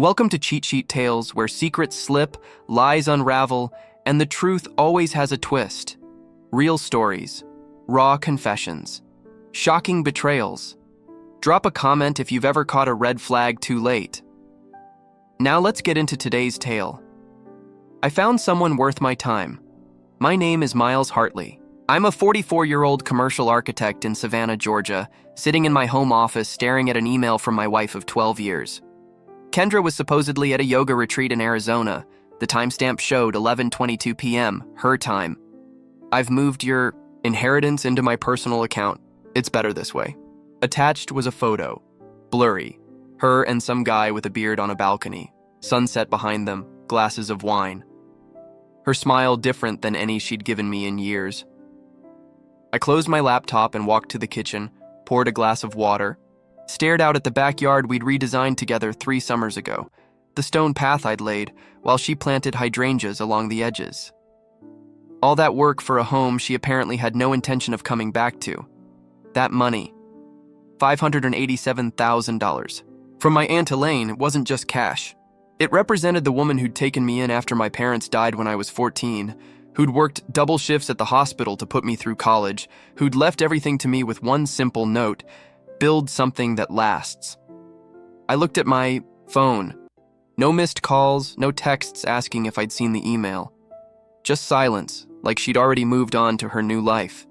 Welcome to Cheat Sheet Tales, where secrets slip, lies unravel, and the truth always has a twist. Real stories, raw confessions, shocking betrayals. Drop a comment if you've ever caught a red flag too late. Now let's get into today's tale. I found someone worth my time. My name is Miles Hartley. I'm a 44-year-old commercial architect in Savannah, Georgia, sitting in my home office staring at an email from my wife of 12 years. Kendra was supposedly at a yoga retreat in Arizona. The timestamp showed 11:22 p.m., her time. I've moved your inheritance into my personal account. It's better this way. Attached was a photo, blurry, her and some guy with a beard on a balcony, sunset behind them, glasses of wine. Her smile different than any she'd given me in years. I closed my laptop and walked to the kitchen, poured a glass of water, stared out at the backyard we'd redesigned together 3 summers ago, the stone path I'd laid, while she planted hydrangeas along the edges. All that work for a home she apparently had no intention of coming back to. That money, $587,000. From my Aunt Elaine, it wasn't just cash. It represented the woman who'd taken me in after my parents died when I was 14, who'd worked double shifts at the hospital to put me through college, who'd left everything to me with one simple note: build something that lasts. I looked at my phone. No missed calls, no texts asking if I'd seen the email. Just silence, like she'd already moved on to her new life.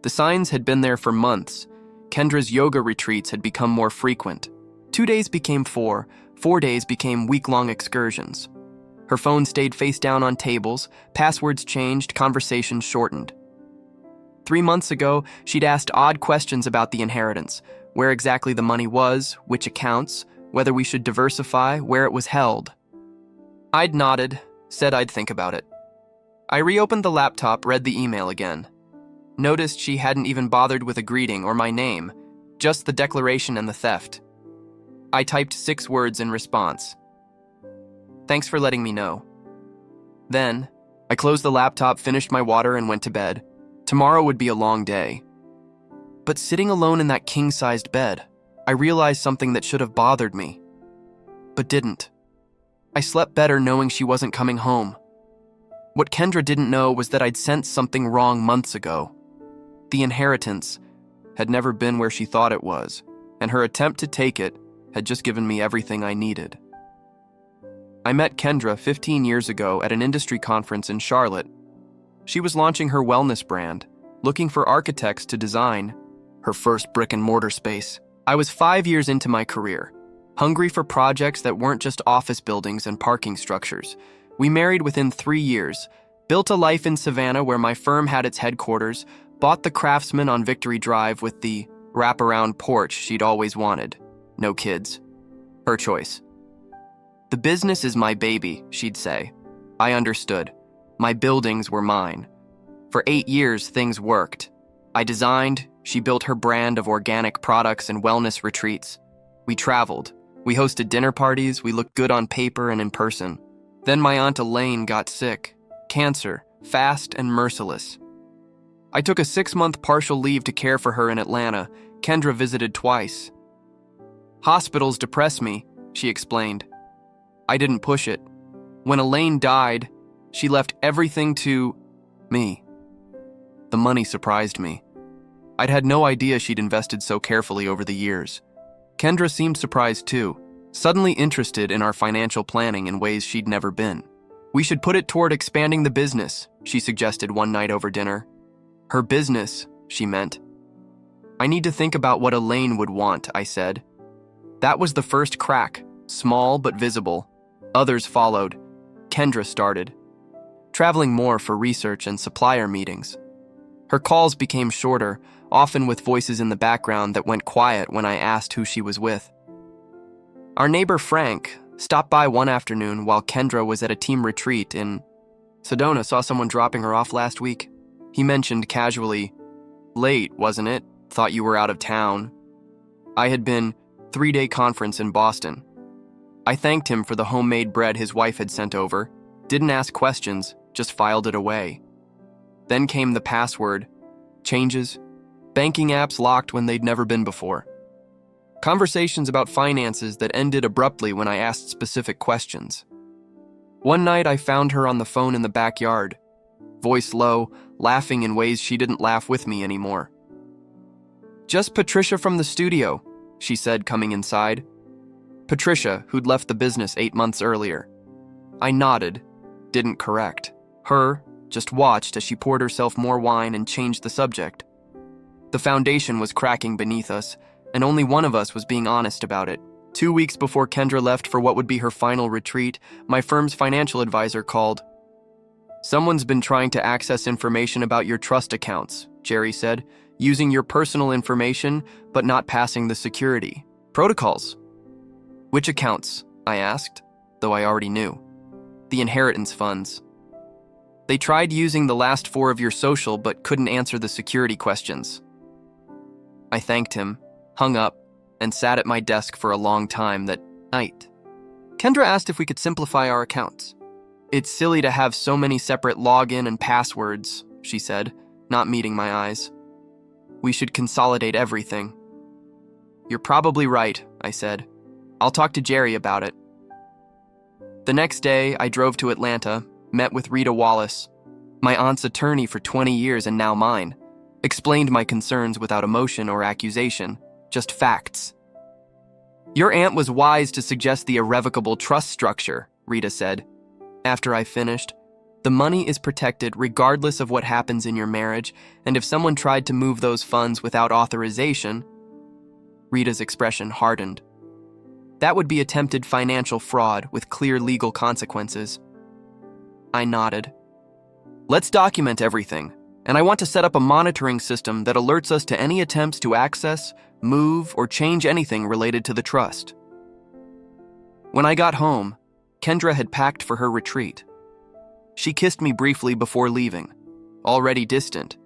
The signs had been there for months. Kendra's yoga retreats had become more frequent. 2 days became 4, 4 days became week-long excursions. Her phone stayed face down on tables, passwords changed, conversations shortened. 3 months ago, she'd asked odd questions about the inheritance, where exactly the money was, which accounts, whether we should diversify, where it was held. I'd nodded, said I'd think about it. I reopened the laptop, read the email again. Noticed she hadn't even bothered with a greeting or my name, just the declaration and the theft. I typed 6 words in response. Thanks for letting me know. Then, I closed the laptop, finished my water, and went to bed. Tomorrow would be a long day. But sitting alone in that king-sized bed, I realized something that should have bothered me, but didn't. I slept better knowing she wasn't coming home. What Kendra didn't know was that I'd sensed something wrong months ago. The inheritance had never been where she thought it was, and her attempt to take it had just given me everything I needed. I met Kendra 15 years ago at an industry conference in Charlotte. She was launching her wellness brand, looking for architects to design her first brick-and-mortar space. I was 5 years into my career, hungry for projects that weren't just office buildings and parking structures. We married within 3 years, built a life in Savannah where my firm had its headquarters, bought the Craftsman on Victory Drive with the wraparound porch she'd always wanted. No kids. Her choice. The business is my baby, she'd say. I understood. My buildings were mine. For 8 years, things worked. I designed, she built her brand of organic products and wellness retreats. We traveled. We hosted dinner parties. We looked good on paper and in person. Then my Aunt Elaine got sick. Cancer, fast and merciless. I took a 6-month partial leave to care for her in Atlanta. Kendra visited twice. Hospitals depress me, she explained. I didn't push it. When Elaine died, she left everything to me. The money surprised me. I'd had no idea she'd invested so carefully over the years. Kendra seemed surprised too, suddenly interested in our financial planning in ways she'd never been. We should put it toward expanding the business, she suggested one night over dinner. Her business, she meant. I need to think about what Elaine would want, I said. That was the first crack, small but visible. Others followed. Kendra started, traveling more for research and supplier meetings. Her calls became shorter, often with voices in the background that went quiet when I asked who she was with. Our neighbor Frank stopped by one afternoon while Kendra was at a team retreat in Sedona. Saw someone dropping her off last week. He mentioned casually, late, wasn't it? Thought you were out of town. I had been 3-day conference in Boston. I thanked him for the homemade bread his wife had sent over, didn't ask questions, just filed it away. Then came the password, changes, banking apps locked when they'd never been before. Conversations about finances that ended abruptly when I asked specific questions. One night, I found her on the phone in the backyard, voice low, laughing in ways she didn't laugh with me anymore. "Just Patricia from the studio," she said, coming inside. Patricia, who'd left the business 8 months earlier. I nodded, didn't correct. Her, just watched as she poured herself more wine and changed the subject. The foundation was cracking beneath us, and only one of us was being honest about it. 2 weeks before Kendra left for what would be her final retreat, my firm's financial advisor called. "Someone's been trying to access information about your trust accounts," Jerry said, "using your personal information, but not passing the security protocols." "Which accounts?" I asked, though I already knew. "The inheritance funds. They tried using the last 4 of your social, but couldn't answer the security questions." I thanked him, hung up, and sat at my desk for a long time that night. Kendra asked if we could simplify our accounts. "It's silly to have so many separate login and passwords," she said, not meeting my eyes. "We should consolidate everything." "You're probably right," I said. "I'll talk to Jerry about it." The next day, I drove to Atlanta, met with Rita Wallace, my aunt's attorney for 20 years and now mine, explained my concerns without emotion or accusation, just facts. "Your aunt was wise to suggest the irrevocable trust structure," Rita said. After I finished, "The money is protected regardless of what happens in your marriage, and if someone tried to move those funds without authorization," Rita's expression hardened. "That would be attempted financial fraud with clear legal consequences." I nodded. "Let's document everything, and I want to set up a monitoring system that alerts us to any attempts to access, move, or change anything related to the trust." When I got home, Kendra had packed for her retreat. She kissed me briefly before leaving, already distant.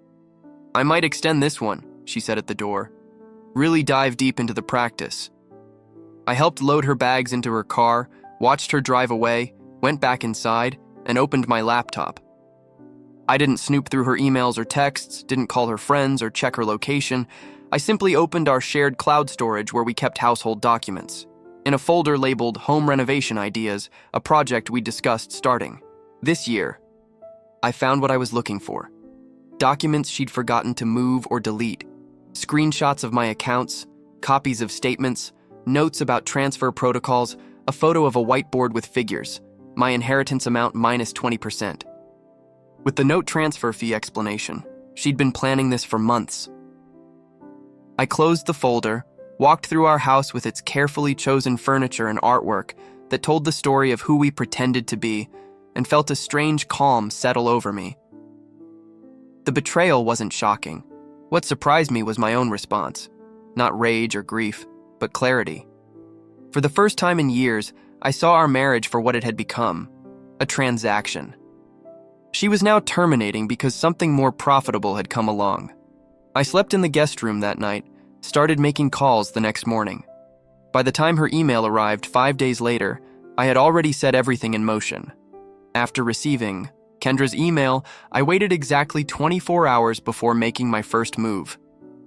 "I might extend this one," she said at the door. "Really dive deep into the practice." I helped load her bags into her car, watched her drive away, went back inside, and opened my laptop. I didn't snoop through her emails or texts, didn't call her friends or check her location. I simply opened our shared cloud storage where we kept household documents. In a folder labeled Home Renovation Ideas, a project we discussed starting this year, I found what I was looking for. Documents she'd forgotten to move or delete, screenshots of my accounts, copies of statements, notes about transfer protocols, a photo of a whiteboard with figures, my inheritance amount minus 20%. With the note transfer fee explanation, she'd been planning this for months. I closed the folder, walked through our house with its carefully chosen furniture and artwork that told the story of who we pretended to be, and felt a strange calm settle over me. The betrayal wasn't shocking. What surprised me was my own response. Not rage or grief, but clarity. For the first time in years, I saw our marriage for what it had become, a transaction. She was now terminating because something more profitable had come along. I slept in the guest room that night, started making calls the next morning. By the time her email arrived 5 days later, I had already set everything in motion. After receiving Kendra's email, I waited exactly 24 hours before making my first move.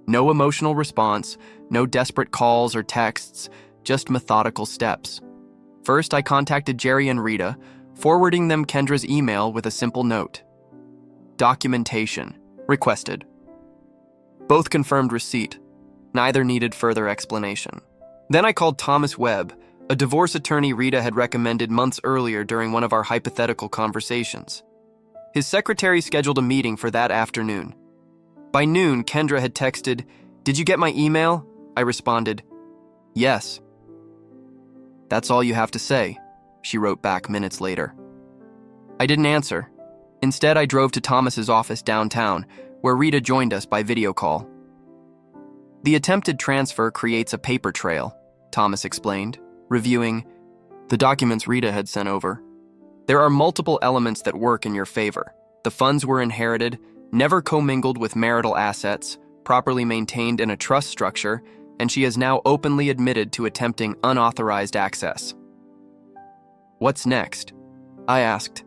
No emotional response, no desperate calls or texts, just methodical steps. First, I contacted Jerry and Rita, forwarding them Kendra's email with a simple note. Documentation requested. Both confirmed receipt. Neither needed further explanation. Then I called Thomas Webb, a divorce attorney Rita had recommended months earlier during one of our hypothetical conversations. His secretary scheduled a meeting for that afternoon. By noon, Kendra had texted, "Did you get my email?" I responded, "Yes." "That's all you have to say," she wrote back minutes later. I didn't answer. Instead, I drove to Thomas's office downtown, where Rita joined us by video call. "The attempted transfer creates a paper trail," Thomas explained, reviewing the documents Rita had sent over. "There are multiple elements that work in your favor. The funds were inherited, never commingled with marital assets, properly maintained in a trust structure, and she has now openly admitted to attempting unauthorized access." "What's next?" I asked.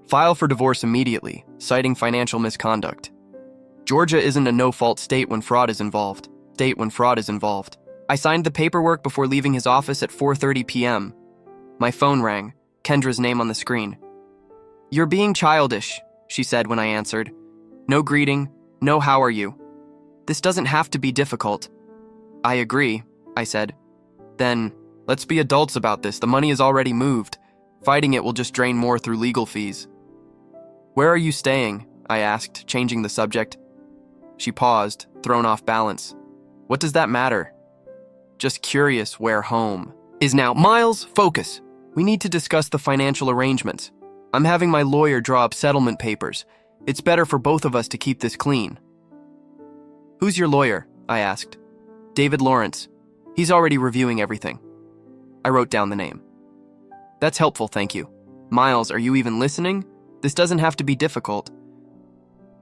"File for divorce immediately, citing financial misconduct. Georgia isn't a no-fault state when fraud is involved. I signed the paperwork before leaving his office at 4:30 p.m. My phone rang, Kendra's name on the screen. "You're being childish," she said when I answered. "No greeting, no how are you. This doesn't have to be difficult." "I agree," I said. "Then, let's be adults about this. The money is already moved. Fighting it will just drain more through legal fees." "Where are you staying?" I asked, changing the subject. She paused, thrown off balance. "What does that matter?" "Just curious where home is now." "Miles, focus. We need to discuss the financial arrangements. I'm having my lawyer draw up settlement papers. It's better for both of us to keep this clean." "Who's your lawyer?" I asked. "David Lawrence. He's already reviewing everything." I wrote down the name. "That's helpful, thank you. Miles, are you even listening? This doesn't have to be difficult."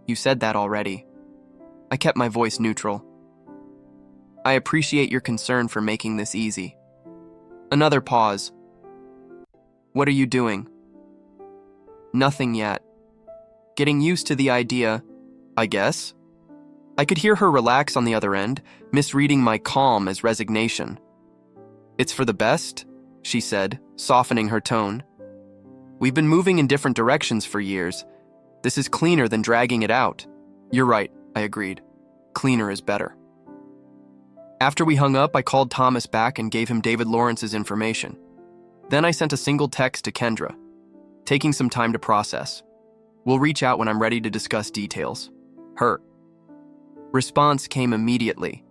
"You said that already." I kept my voice neutral. "I appreciate your concern for making this easy." Another pause. "What are you doing?" "Nothing yet. Getting used to the idea, I guess." I could hear her relax on the other end, misreading my calm as resignation. "It's for the best," she said, softening her tone. "We've been moving in different directions for years. This is cleaner than dragging it out." "You're right," I agreed. "Cleaner is better." After we hung up, I called Thomas back and gave him David Lawrence's information. Then I sent a single text to Kendra, taking some time to process. "We'll reach out when I'm ready to discuss details." Her response came immediately.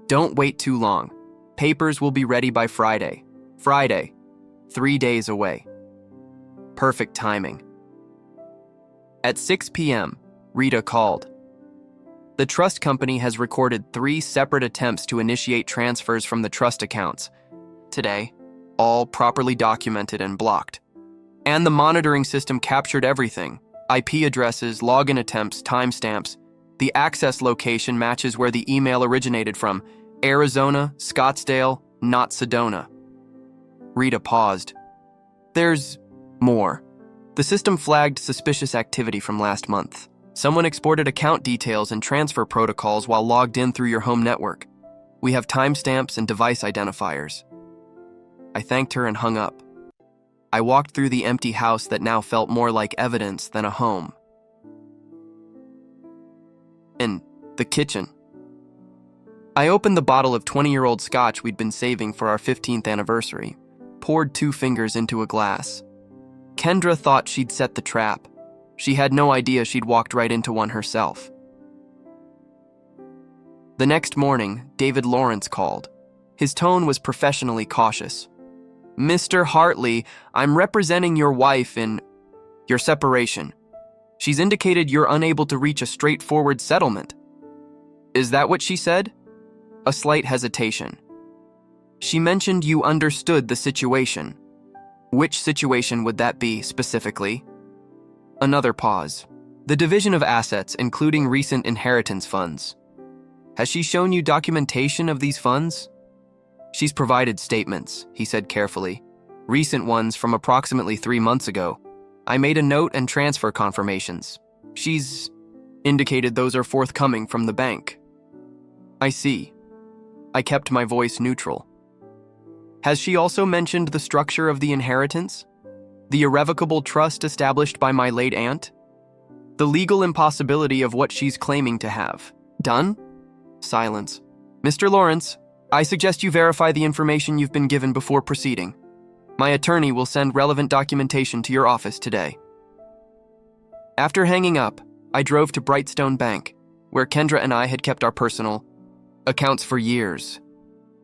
"Don't wait too long. Papers will be ready by Friday." Friday, 3 days away. Perfect timing. At 6 p.m., Rita called. "The trust company has recorded 3 separate attempts to initiate transfers from the trust accounts today, all properly documented and blocked. And the monitoring system captured everything: IP addresses, login attempts, timestamps. The access location matches where the email originated from: Arizona, Scottsdale, not Sedona." Rita paused. "There's more. The system flagged suspicious activity from last month. Someone exported account details and transfer protocols while logged in through your home network. We have timestamps and device identifiers." I thanked her and hung up. I walked through the empty house that now felt more like evidence than a home. In the kitchen, I opened the bottle of 20-year-old scotch we'd been saving for our 15th anniversary, poured 2 fingers into a glass. Kendra thought she'd set the trap. She had no idea she'd walked right into one herself. The next morning, David Lawrence called. His tone was professionally cautious. "Mr. Hartley, I'm representing your wife in your separation. She's indicated you're unable to reach a straightforward settlement." "Is that what she said?" A slight hesitation. "She mentioned you understood the situation." "Which situation would that be, specifically?" Another pause. "The division of assets, including recent inheritance funds. Has she shown you documentation of these funds?" "She's provided statements," he said carefully. "Recent ones from approximately 3 months ago. I made a note and transfer confirmations. She's indicated those are forthcoming from the bank." "I see." I kept my voice neutral. "Has she also mentioned the structure of the inheritance? The irrevocable trust established by my late aunt? The legal impossibility of what she's claiming to have done?" Silence. "Mr. Lawrence, I suggest you verify the information you've been given before proceeding. My attorney will send relevant documentation to your office today." After hanging up, I drove to Brightstone Bank, where Kendra and I had kept our personal accounts for years.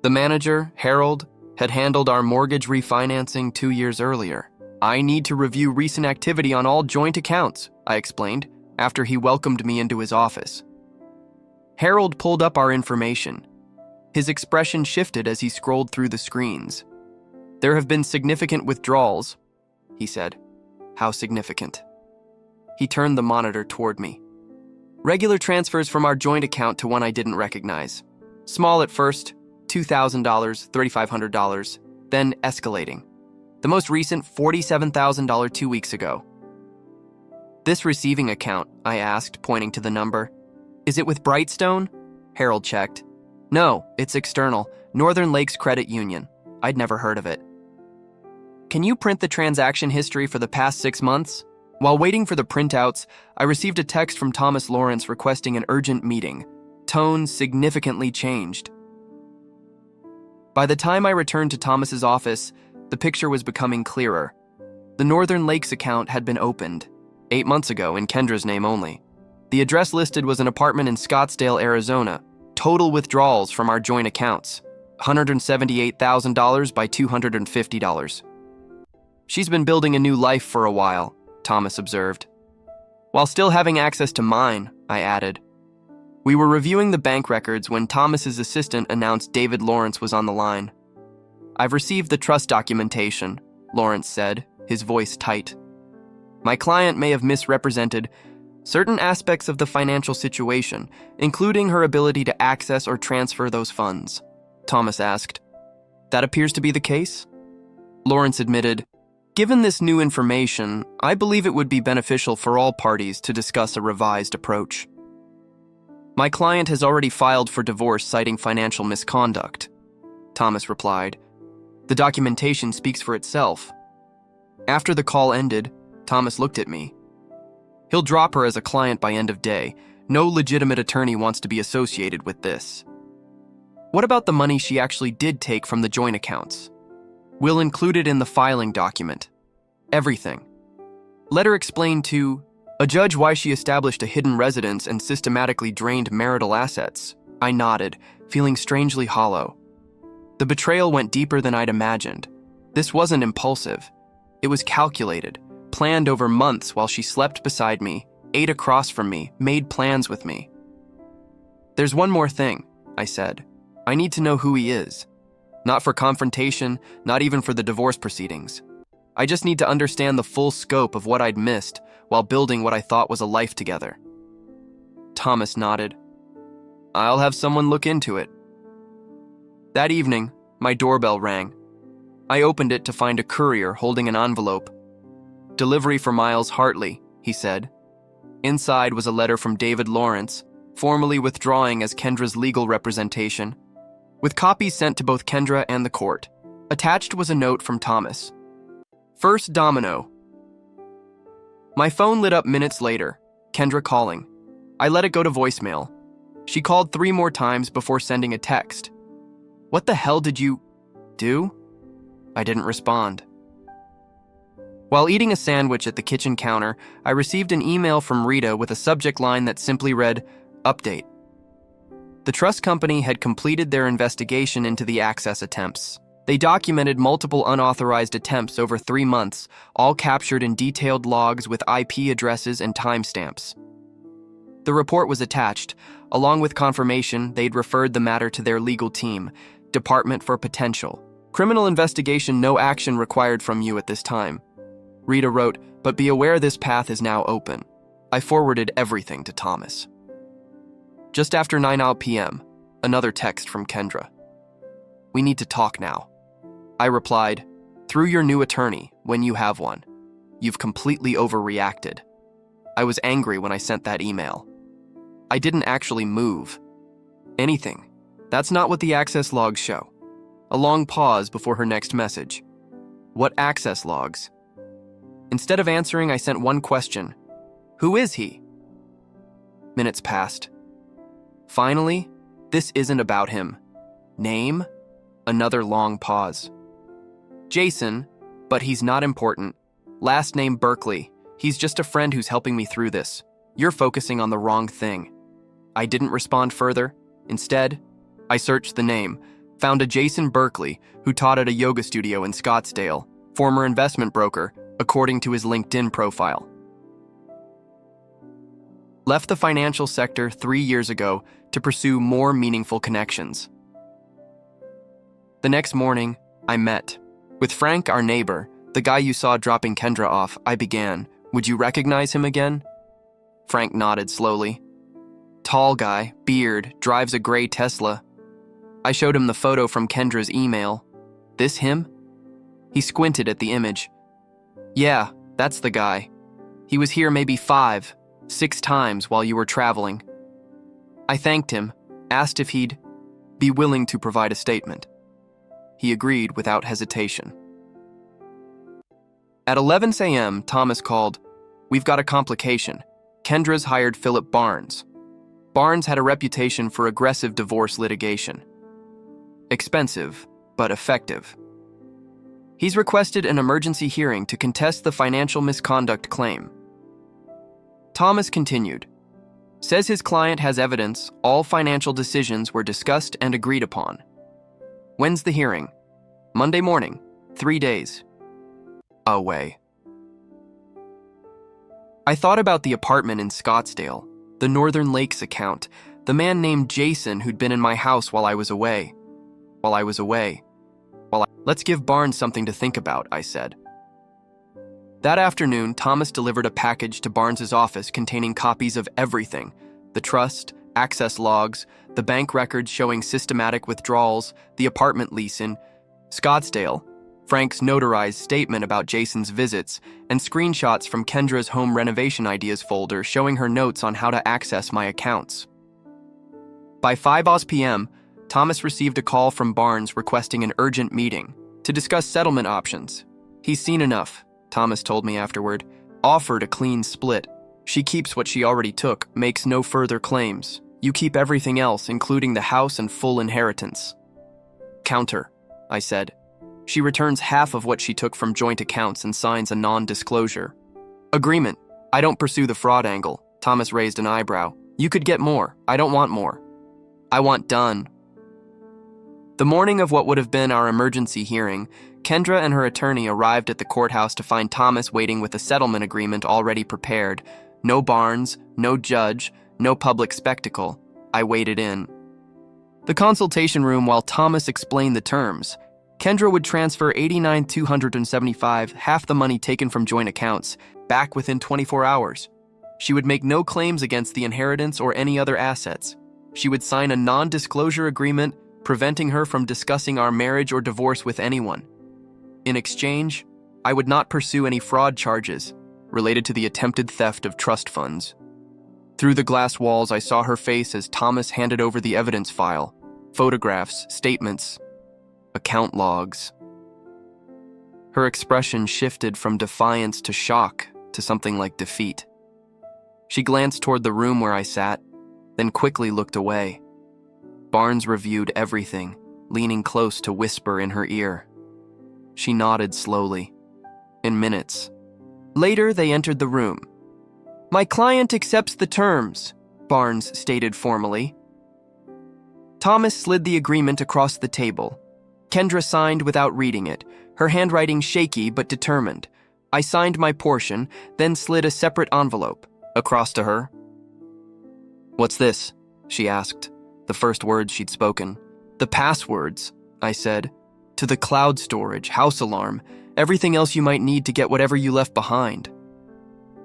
The manager, Harold, had handled our mortgage refinancing 2 years earlier. "I need to review recent activity on all joint accounts," I explained, after he welcomed me into his office. Harold pulled up our information. His expression shifted as he scrolled through the screens. "There have been significant withdrawals," he said. "How significant?" He turned the monitor toward me. "Regular transfers from our joint account to one I didn't recognize. Small at first, $2,000, $3,500, then escalating. The most recent, $47,000 2 weeks ago." "This receiving account," I asked, pointing to the number. "Is it with Brightstone?" Harold checked. No, it's external. Northern Lakes Credit Union. I'd never heard of it. Can you print the transaction history for the past 6 months? While waiting for the printouts, I received a text from Thomas Lawrence requesting an urgent meeting. Tone significantly changed. By the time I returned to Thomas's office, the picture was becoming clearer. The Northern Lakes account had been opened 8 months ago in Kendra's name only. The address listed was an apartment in Scottsdale, Arizona. Total withdrawals from our joint accounts, $178,000 by $250. She's been building a new life for a while, Thomas observed. While still having access to mine, I added. We were reviewing the bank records when Thomas's assistant announced David Lawrence was on the line. I've received the trust documentation, Lawrence said, his voice tight. My client may have misrepresented certain aspects of the financial situation, including her ability to access or transfer those funds, Thomas asked. That appears to be the case? Lawrence admitted, given this new information, I believe it would be beneficial for all parties to discuss a revised approach. My client has already filed for divorce citing financial misconduct, Thomas replied. The documentation speaks for itself. After the call ended, Thomas looked at me. He'll drop her as a client by end of day. No legitimate attorney wants to be associated with this. What about the money she actually did take from the joint accounts? We'll include it in the filing document. Everything. Let her explain to a judge why she established a hidden residence and systematically drained marital assets. I nodded, feeling strangely hollow. The betrayal went deeper than I'd imagined. This wasn't impulsive. It was calculated, planned over months while she slept beside me, ate across from me, made plans with me. There's one more thing, I said. I need to know who he is. Not for confrontation, not even for the divorce proceedings. I just need to understand the full scope of what I'd missed while building what I thought was a life together. Thomas nodded. I'll have someone look into it. That evening, my doorbell rang. I opened it to find a courier holding an envelope. Delivery for Miles Hartley, he said. Inside was a letter from David Lawrence, formally withdrawing as Kendra's legal representation, with copies sent to both Kendra and the court. Attached was a note from Thomas. First domino. My phone lit up minutes later, Kendra calling. I let it go to voicemail. She called 3 more times before sending a text. What the hell did you do? I didn't respond. While eating a sandwich at the kitchen counter, I received an email from Rita with a subject line that simply read, Update. The trust company had completed their investigation into the access attempts. They documented multiple unauthorized attempts over 3 months, all captured in detailed logs with IP addresses and timestamps. The report was attached, along with confirmation they'd referred the matter to their legal team, Department for Potential. Criminal investigation, no action required from you at this time. Rita wrote, but be aware this path is now open. I forwarded everything to Thomas. Just after 9 p.m., another text from Kendra. We need to talk now. I replied, through your new attorney, when you have one. You've completely overreacted. I was angry when I sent that email. I didn't actually move. Anything. That's not what the access logs show. A long pause before her next message. What access logs? Instead of answering, I sent one question. Who is he? Minutes passed. Finally, this isn't about him. Name? Another long pause. Jason, but he's not important. Last name Berkeley. He's just a friend who's helping me through this. You're focusing on the wrong thing. I didn't respond further. Instead, I searched the name, found a Jason Berkeley who taught at a yoga studio in Scottsdale, former investment broker, according to his LinkedIn profile. Left the financial sector 3 years ago to pursue more meaningful connections. The next morning, I met. With Frank, our neighbor, the guy you saw dropping Kendra off, I began, would you recognize him again? Frank nodded slowly. Tall guy, beard, drives a gray Tesla. I showed him the photo from Kendra's email. This him? He squinted at the image. Yeah, that's the guy. He was here maybe 5, 6 times while you were traveling. I thanked him, asked if he'd Be willing to provide a statement. He agreed without hesitation. At 11 a.m., Thomas called. We've got a complication. Kendra's hired Philip Barnes. Barnes had a reputation for aggressive divorce litigation. Expensive, but effective. He's requested an emergency hearing to contest the financial misconduct claim. Thomas continued. Says his client has evidence all financial decisions were discussed and agreed upon. When's the hearing? Monday morning, 3 days. Away. I thought about the apartment in Scottsdale, the Northern Lakes account, the man named Jason who'd been in my house while I was away. Let's give Barnes something to think about, I said. That afternoon, Thomas delivered a package to Barnes's office containing copies of everything: the trust, access logs, the bank records showing systematic withdrawals, the apartment lease in Scottsdale, Frank's notarized statement about Jason's visits, and screenshots from Kendra's home renovation ideas folder showing her notes on how to access my accounts. By 5 p.m., Thomas received a call from Barnes requesting an urgent meeting to discuss settlement options. He's seen enough, Thomas told me afterward. Offered a clean split. She keeps what she already took, makes no further claims. You keep everything else, including the house and full inheritance. Counter, I said. She returns half of what she took from joint accounts and signs a non-disclosure. Agreement. I don't pursue the fraud angle. Thomas raised an eyebrow. You could get more. I don't want more. I want done. The morning of what would have been our emergency hearing, Kendra and her attorney arrived at the courthouse to find Thomas waiting with a settlement agreement already prepared. No Barnes, no judge, no public spectacle. I waited in the consultation room while Thomas explained the terms. Kendra would transfer $89,275, half the money taken from joint accounts, back within 24 hours. She would make no claims against the inheritance or any other assets. She would sign a non-disclosure agreement preventing her from discussing our marriage or divorce with anyone. In exchange, I would not pursue any fraud charges related to the attempted theft of trust funds. Through the glass walls, I saw her face as Thomas handed over the evidence file, photographs, statements, account logs. Her expression shifted from defiance to shock to something like defeat. She glanced toward the room where I sat, then quickly looked away. Barnes reviewed everything, leaning close to whisper in her ear. She nodded slowly. In minutes. Later, they entered the room. My client accepts the terms, Barnes stated formally. Thomas slid the agreement across the table. Kendra signed without reading it, her handwriting shaky but determined. I signed my portion, then slid a separate envelope across to her. What's this? She asked, the first words she'd spoken. The passwords, I said, to the cloud storage, house alarm, everything else you might need to get whatever you left behind.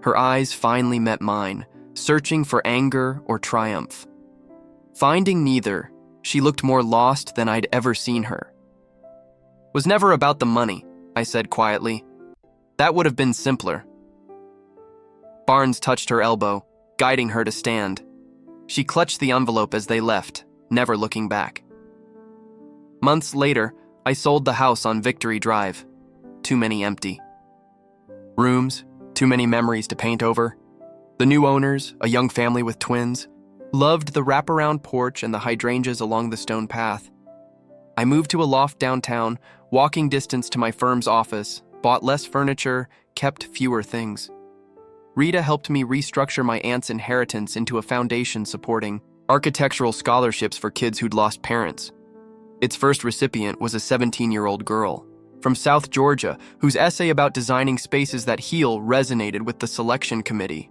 Her eyes finally met mine, searching for anger or triumph. Finding neither, she looked more lost than I'd ever seen her. Was never about the money, I said quietly. That would have been simpler. Barnes touched her elbow, guiding her to stand. She clutched the envelope as they left, never looking back. Months later, I sold the house on Victory Drive. Too many empty rooms, too many memories to paint over. The new owners, a young family with twins, loved the wraparound porch and the hydrangeas along the stone path. I moved to a loft downtown, walking distance to my firm's office, bought less furniture, kept fewer things. Rita helped me restructure my aunt's inheritance into a foundation supporting architectural scholarships for kids who'd lost parents. Its first recipient was a 17-year-old girl from South Georgia whose essay about designing spaces that heal resonated with the selection committee.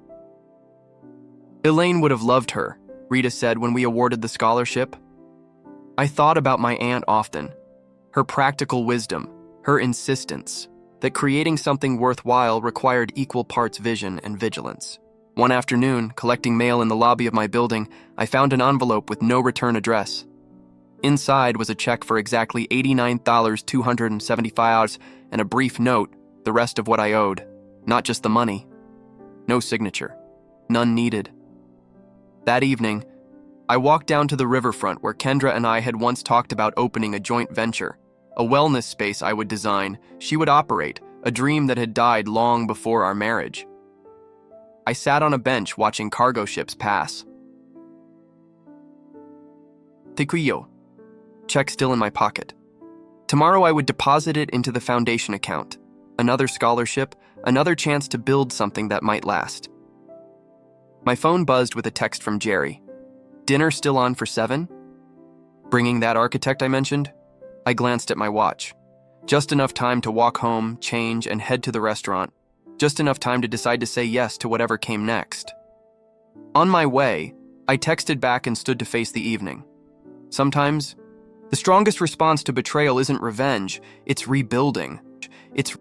Elaine would have loved her, Rita said when we awarded the scholarship. I thought about my aunt often, her practical wisdom, her insistence that creating something worthwhile required equal parts vision and vigilance. One afternoon, collecting mail in the lobby of my building, I found an envelope with no return address. Inside was a check for exactly $89,275 and a brief note, the rest of what I owed, not just the money. No signature. None needed. That evening, I walked down to the riverfront where Kendra and I had once talked about opening a joint venture, a wellness space I would design, she would operate, a dream that had died long before our marriage. I sat on a bench watching cargo ships pass. Tequillo. Check still in my pocket. Tomorrow I would deposit it into the foundation account. Another scholarship, another chance to build something that might last. My phone buzzed with a text from Jerry. Dinner still on for 7? Bringing that architect I mentioned? I glanced at my watch. Just enough time to walk home, change, and head to the restaurant. Just enough time to decide to say yes to whatever came next. On my way, I texted back and stood to face the evening. Sometimes, the strongest response to betrayal isn't revenge, it's rebuilding. It's